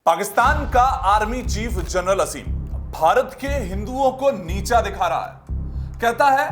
पाकिस्तान का army chief general असीम भारत के हिंदुओं को नीचा दिखा रहा है। कहता है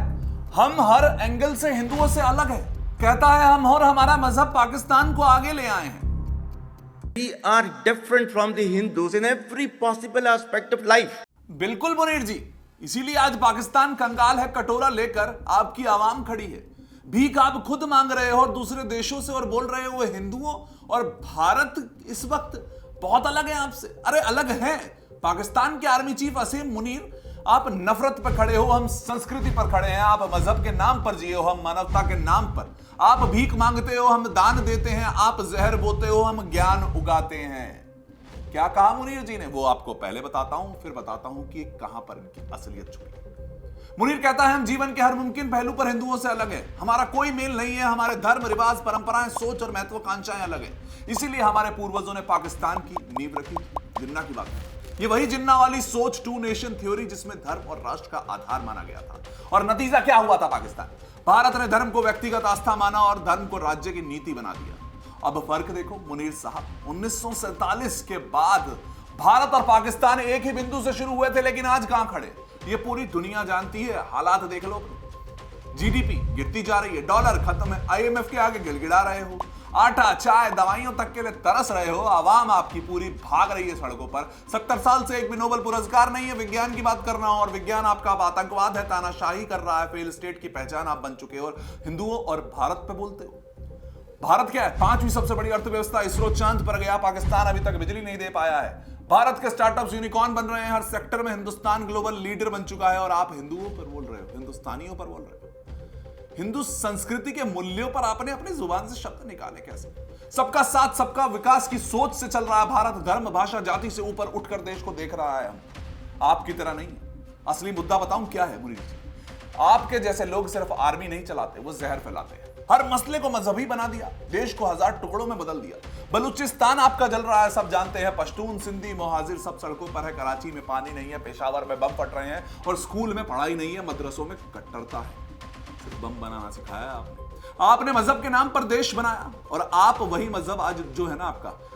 हम हर एंगल से हिंदुओं से अलग है। कहता है हम और हमारा मजहब पाकिस्तान को आगे ले आए हैं। We are different from the Hindus in every possible aspect of life. बिल्कुल मुनीर जी, इसीलिए आज पाकिस्तान कंगाल है, कटोरा लेकर आपकी आवाम खड़ी है। भीख आप खुद मांग रहे हो और दूसरे देशों से, और बोल रहे हो हिंदुओं और भारत इस वक्त बहुत अलग है आपसे। अरे अलग हैं। पाकिस्तान के आर्मी चीफ असीम मुनीर, आप नफरत पर खड़े हो, हम संस्कृति पर खड़े हैं। आप मजहब के नाम पर जिए हो, हम मानवता के नाम पर। आप भीख मांगते हो, हम दान देते हैं। आप जहर बोते हो, हम ज्ञान उगाते हैं। क्या कहा मुनीर जी ने, वो आपको पहले बताता हूं, फिर बताता हूं कि कहां पर इनकी असलियत छुपी है। मुनीर कहता है हम जीवन के हर मुमकिन पहलू पर हिंदुओं से अलग है। हमारा कोई मेल नहीं है। हमारे धर्म, रिवाज, परंपराएं, सोच और महत्वाकांक्षाएं अलग है। इसीलिए हमारे पूर्वजों ने पाकिस्तान की नींव रखी। जिन्ना की बात है, ये वही जिन्ना वाली सोच, टू नेशन थ्योरी, जिसमें धर्म और राष्ट्र का आधार माना गया था। और नतीजा क्या हुआ था पाकिस्तान? भारत ने धर्म को व्यक्तिगत आस्था माना और धर्म को राज्य की नीति बना दिया। अब फर्क देखो मुनीर साहब, 1947 के बाद भारत और पाकिस्तान एक ही बिंदु से शुरू हुए थे, लेकिन आज कहां खड़े ये पूरी दुनिया जानती है। हालात देख लो, जीडीपी गिरती जा रही है, डॉलर खत्म है, आईएमएफ के आगे गिड़गिड़ा रहे हो, आटा, चाय, दवाइयों तक के लिए तरस रहे हो। आवाम आपकी पूरी भाग रही है सड़कों पर। 70 साल से एक भी नोबेल पुरस्कार नहीं है विज्ञान की बात करना हो, और विज्ञान आपका अब आतंकवाद है, तानाशाही कर रहा है, फेल स्टेट की पहचान आप बन चुके हो, और हिंदुओं और भारत पे बोलते हो। भारत क्या है? 5वीं सबसे बड़ी अर्थव्यवस्था, इसरो चांद पर गया, पाकिस्तान अभी तक बिजली नहीं दे पाया है। भारत के स्टार्टअप्स यूनिकॉर्न बन रहे हैं, हर सेक्टर में हिंदुस्तान ग्लोबल लीडर बन चुका है, और आप हिंदुओं पर बोल रहे हो, हिंदुस्तानियों पर बोल रहे हो। हिंदू संस्कृति के मूल्यों पर आपने अपनी जुबान से शब्द निकाले कैसे? सबका साथ, सबका विकास की सोच से चल रहा है भारत। धर्म, भाषा, जाति से ऊपर उठकर देश को देख रहा है। हम आपकी तरह नहीं है। असली मुद्दा बताऊं क्या है मुनीर जी? आपके जैसे लोग सिर्फ आर्मी नहीं चलाते, वो जहर फैलाते हैं। हर मसले को मजहबी बना दिया, देश को 1000 टुकड़ों में बदल दिया। बलूचिस्तान आपका जल रहा है, सब जानते हैं। पश्तून, सिंधी, मोहाजिर सब सड़कों पर है। कराची में पानी नहीं है, पेशावर में बम फट रहे हैं, और स्कूल में पढ़ाई नहीं है, मदरसों में कट्टरता है। सिर्फ बम बनाना सिखाया आपने मजहब के नाम पर देश बनाया, और आप वही मजहब आज जो है ना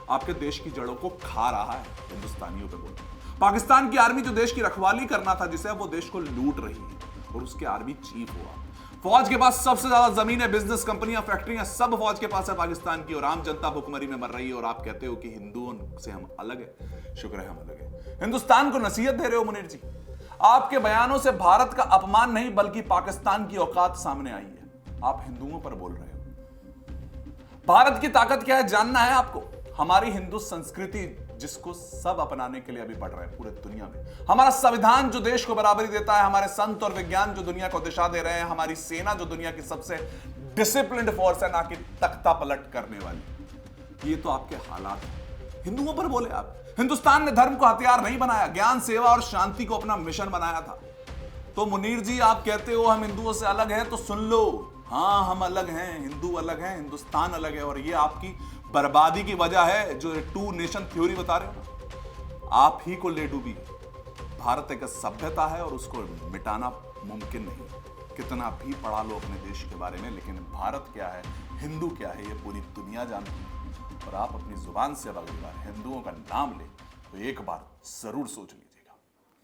आपके देश की जड़ों को खा रहा है। हिंदुस्तानियों पे बोलते हैं। पाकिस्तान की आर्मी जो देश की रखवाली करना था, जिसे वो देश को लूट रही है, और उसके आर्मी चीफ हुआ। फौज के पास सबसे ज्यादा जमीनें, बिजनेस, कंपनियां, फैक्ट्रियां सब फौज के पास है पाकिस्तान की, और आम जनता भुखमरी में मर रही है। और आप कहते हो कि हिंदुओं से हम अलग है। शुक्र है हम अलग है। हिंदुस्तान को नसीहत दे रहे हो मुनीर जी। आपके बयानों से भारत का अपमान नहीं, बल्कि पाकिस्तान की औकात सामने आई है। आप हिंदुओं पर बोल रहे हो। भारत की ताकत क्या है जानना है आपको? हमारी हिंदू संस्कृति, जिसको सब अपनाने के लिए अभी बढ़ रहे हैं पूरे दुनिया में। हमारा संविधान जो देश को बराबरी देता है, हमारे संत और विज्ञान जो दुनिया को दिशा दे रहे हैं, हमारी सेना जो दुनिया की सबसे डिसिप्लिन्ड फोर्स है, ना कि तख्ता पलट करने वाली। ये तो आपके हालात हैं। हिंदुओं पर बोले आप। हिंदुस्तान ने धर्म को हथियार नहीं बनाया, ज्ञान, सेवा और शांति को अपना मिशन बनाया था। तो मुनीर जी, आप कहते हो हम हिंदुओं से अलग हैं, तो सुन लो, हाँ हम अलग हैं, हिंदू अलग हैं, हिंदुस्तान अलग है, और ये आपकी बर्बादी की वजह है, जो टू नेशन थ्योरी बता रहे हो ना, आप ही को ले डूबी। भारत एक सभ्यता है, और उसको मिटाना मुमकिन नहीं। कितना भी पढ़ा लो अपने देश के बारे में, लेकिन भारत क्या है, हिंदू क्या है, ये पूरी दुनिया जानती है। और आप अपनी जुबान से अब अगली बार हिंदुओं का नाम ले तो एक बार जरूर सोच लें।